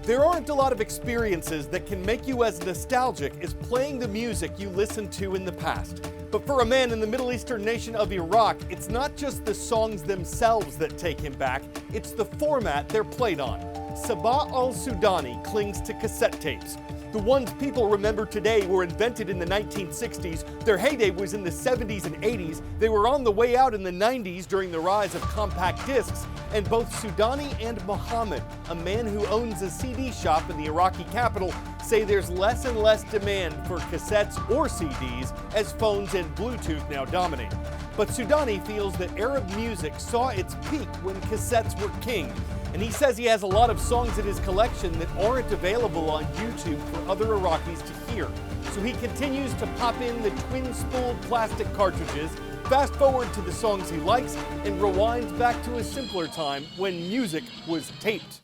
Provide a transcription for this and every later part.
There aren't a lot of experiences that can make you as nostalgic as playing the music you listened to in the past. But for a man in the Middle Eastern nation of Iraq, it's not just the songs themselves that take him back, it's the format they're played on. Sabah al-Sudani clings to cassette tapes. The ones people remember today were invented in the 1960s. Their heyday was in the 70s and 80s. They were on the way out in the 90s during the rise of compact discs. And both Sudani and Mohammed, a man who owns a CD shop in the Iraqi capital, say there's less and less demand for cassettes or CDs as phones and Bluetooth now dominate. But Sudani feels that Arab music saw its peak when cassettes were king. And he says he has a lot of songs in his collection that aren't available on YouTube for other Iraqis to hear. So he continues to pop in the twin-spooled plastic cartridges, fast forward to the songs he likes, and rewinds back to a simpler time when music was taped.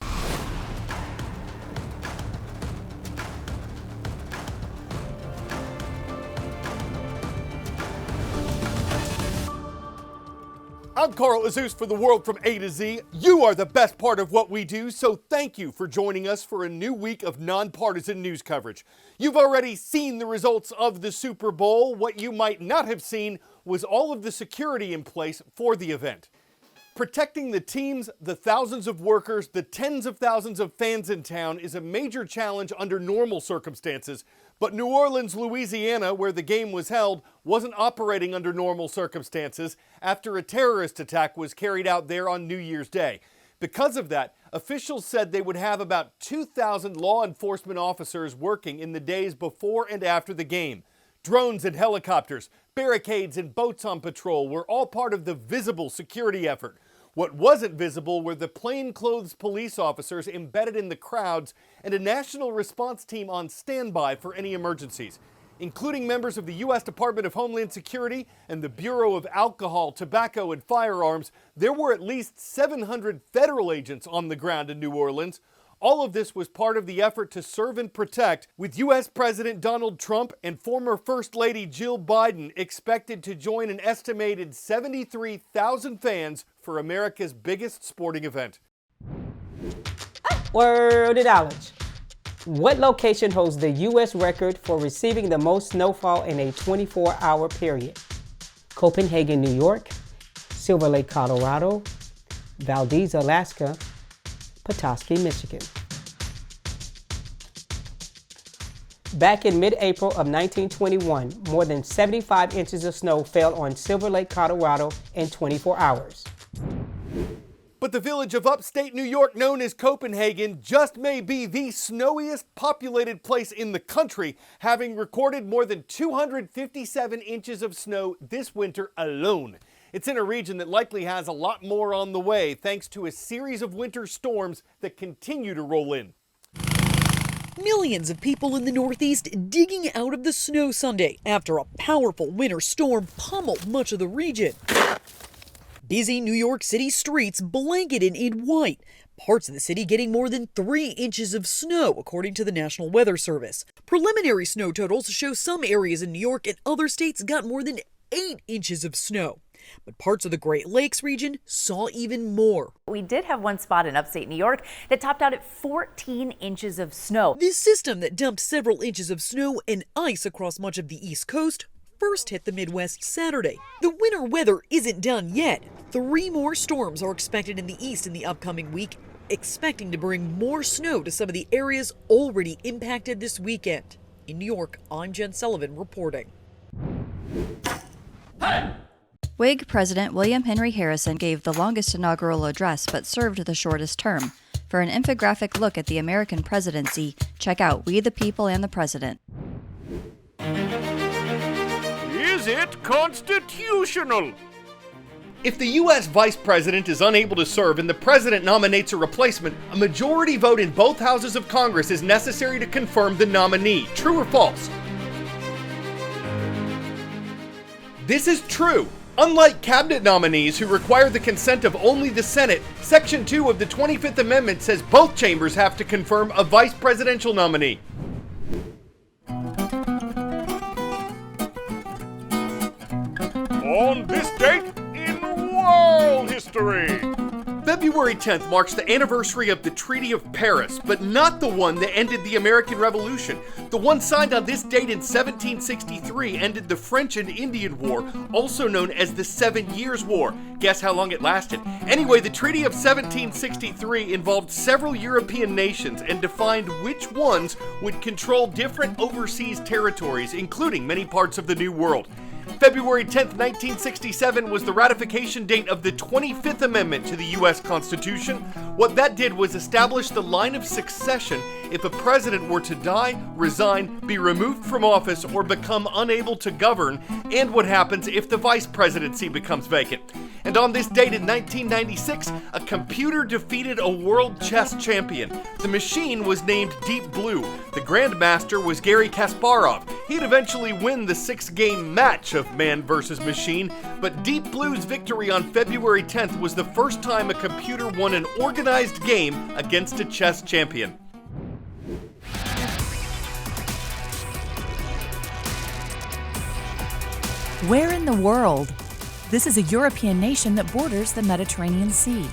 I'm Carl Azuz for The World from A to Z. You are the best part of what we do, so thank you for joining us for a new week of nonpartisan news coverage. You've already seen the results of the Super Bowl. What you might not have seen was all of the security in place for the event. Protecting the teams, the thousands of workers, the tens of thousands of fans in town is a major challenge under normal circumstances. But New Orleans, Louisiana, where the game was held, wasn't operating under normal circumstances after a terrorist attack was carried out there on New Year's Day. Because of that, officials said they would have about 2,000 law enforcement officers working in the days before and after the game. Drones and helicopters, barricades and boats on patrol were all part of the visible security effort. What wasn't visible were the plainclothes police officers embedded in the crowds and a national response team on standby for any emergencies, including members of the U.S. Department of Homeland Security and the Bureau of Alcohol, Tobacco, and Firearms. There were at least 700 federal agents on the ground in New Orleans. All of this was part of the effort to serve and protect, with U.S. President Donald Trump and former First Lady Jill Biden expected to join an estimated 73,000 fans for America's biggest sporting event. Word of knowledge. What location holds the U.S. record for receiving the most snowfall in a 24-hour period? Copenhagen, New York, Silver Lake, Colorado, Valdez, Alaska, Petoskey, Michigan. Back in mid-April of 1921, more than 75 inches of snow fell on Silver Lake, Colorado in 24 hours. But the village of upstate New York known as Copenhagen just may be the snowiest populated place in the country, having recorded more than 257 inches of snow this winter alone. It's in a region that likely has a lot more on the way, thanks to a series of winter storms that continue to roll in. Millions of people in the Northeast digging out of the snow Sunday after a powerful winter storm pummeled much of the region. Busy New York City streets blanketed in white, parts of the city getting more than 3 inches of snow, according to the National Weather Service. Preliminary snow totals show some areas in New York and other states got more than 8 inches of snow. But parts of the Great Lakes region saw even more. We did have one spot in upstate New York that topped out at 14 inches of snow. This system that dumped several inches of snow and ice across much of the East Coast first hit the Midwest Saturday. The winter weather isn't done yet. 3 more storms are expected in the east in the upcoming week, expecting to bring more snow to some of the areas already impacted this weekend. In New York, I'm Jen Sullivan reporting. Hey! Whig President William Henry Harrison gave the longest inaugural address but served the shortest term. For an infographic look at the American presidency, check out We the People and the President. Is it constitutional? If the U.S. Vice President is unable to serve and the President nominates a replacement, a majority vote in both houses of Congress is necessary to confirm the nominee. True or false? This is true. Unlike cabinet nominees who require the consent of only the Senate, Section 2 of the 25th Amendment says both chambers have to confirm a vice presidential nominee. On this date in world history, February 10th marks the anniversary of the Treaty of Paris, but not the one that ended the American Revolution. The one signed on this date in 1763 ended the French and Indian War, also known as the 7 Years' War. Guess how long it lasted? Anyway, the Treaty of 1763 involved several European nations and defined which ones would control different overseas territories, including many parts of the New World. February 10th, 1967 was the ratification date of the 25th Amendment to the U.S. Constitution. What that did was establish the line of succession if a president were to die, resign, be removed from office, or become unable to govern, and what happens if the vice presidency becomes vacant. And on this date in 1996, a computer defeated a world chess champion. The machine was named Deep Blue. The grandmaster was Garry Kasparov. He'd eventually win the 6-game match of man versus machine, but Deep Blue's victory on February 10th was the first time a computer won an organized game against a chess champion. Where in the world? This is a European nation that borders the Mediterranean Sea.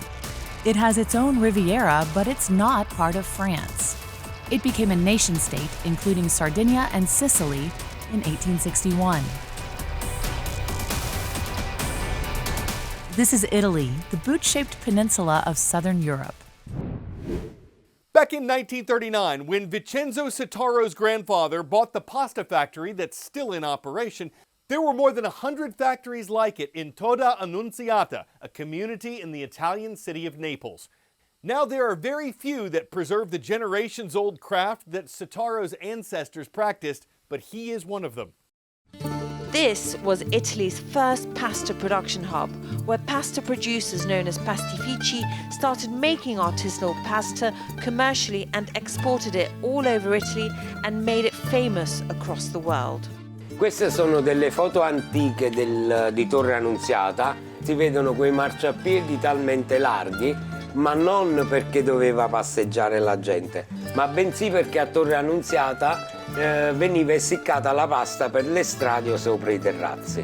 It has its own Riviera, but it's not part of France. It became a nation-state, including Sardinia and Sicily, in 1861. This is Italy, the boot-shaped peninsula of southern Europe. Back in 1939, when Vincenzo Citaro's grandfather bought the pasta factory that's still in operation, there were more than 100 factories like it in Toda Annunziata, a community in the Italian city of Naples. Now there are very few that preserve the generations-old craft that Citaro's ancestors practiced, but he is one of them. This was Italy's first pasta production hub, where pasta producers known as pastifici started making artisanal pasta commercially and exported it all over Italy and made it famous across the world. Queste sono delle foto antiche di Torre Annunziata. Si vedono quei marciapiedi talmente larghi, ma non perché doveva passeggiare la gente, ma bensì perché a Torre Annunziata veniva essiccata la pasta per le strade o sopra i terrazzi.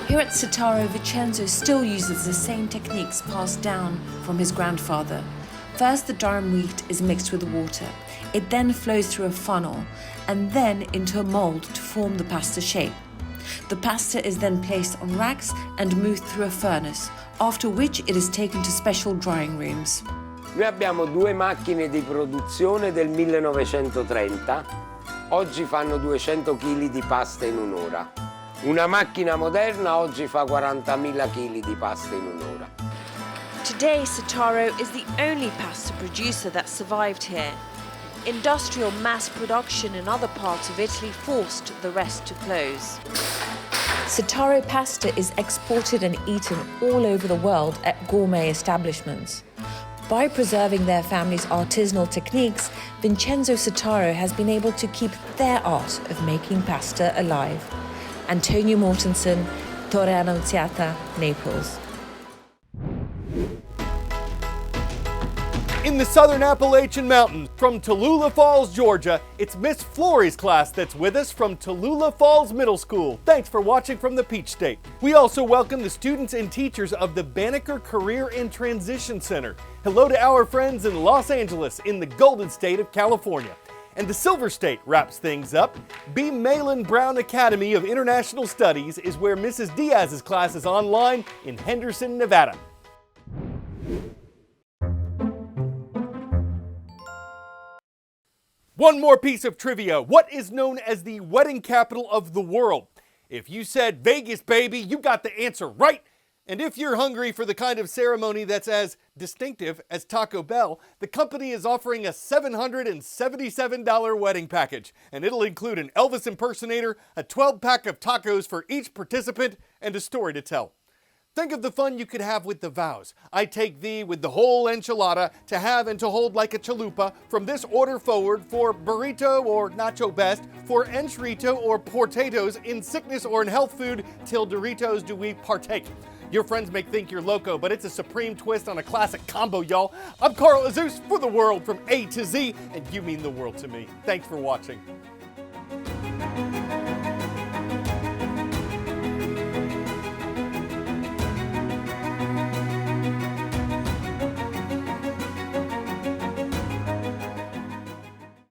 Here at Citaro, Vincenzo still uses the same techniques passed down from his grandfather. First, the durum wheat is mixed with water. It then flows through a funnel and then into a mold to form the pasta shape. The pasta is then placed on racks and moved through a furnace, after which it is taken to special drying rooms. Noi abbiamo 2 macchine di produzione del 1930. Oggi fanno 200 kg di pasta in un'ora. Una macchina moderna oggi fa 40.000 kg di pasta in un'ora. Today, Citaro is the only pasta producer that survived here. Industrial mass production in other parts of Italy forced the rest to close. Citaro pasta is exported and eaten all over the world at gourmet establishments. By preserving their family's artisanal techniques, Vincenzo Citaro has been able to keep their art of making pasta alive. Antonio Mortensen, Torre Annunziata, Naples. In the southern Appalachian Mountains, from Tallulah Falls, Georgia, it's Miss Flory's class that's with us from Tallulah Falls Middle School. Thanks for watching from the Peach State. We also welcome the students and teachers of the Banneker Career and Transition Center. Hello to our friends in Los Angeles in the Golden State of California. And the Silver State wraps things up. B. Malin Brown Academy of International Studies is where Mrs. Diaz's class is online in Henderson, Nevada. One more piece of trivia. What is known as the wedding capital of the world? If you said Vegas, baby, you got the answer right. And if you're hungry for the kind of ceremony that's as distinctive as Taco Bell, the company is offering a $777 wedding package. And it'll include an Elvis impersonator, a 12-pack of tacos for each participant, and a story to tell. Think of the fun you could have with the vows. I take thee with the whole enchilada to have and to hold like a chalupa. From this order forward, for burrito or nacho best, for enchilito or potatoes, in sickness or in health food, till Doritos do we partake. Your friends may think you're loco, but it's a supreme twist on a classic combo, y'all. I'm Carl Azuz for the world from A to Z, and you mean the world to me. Thanks for watching.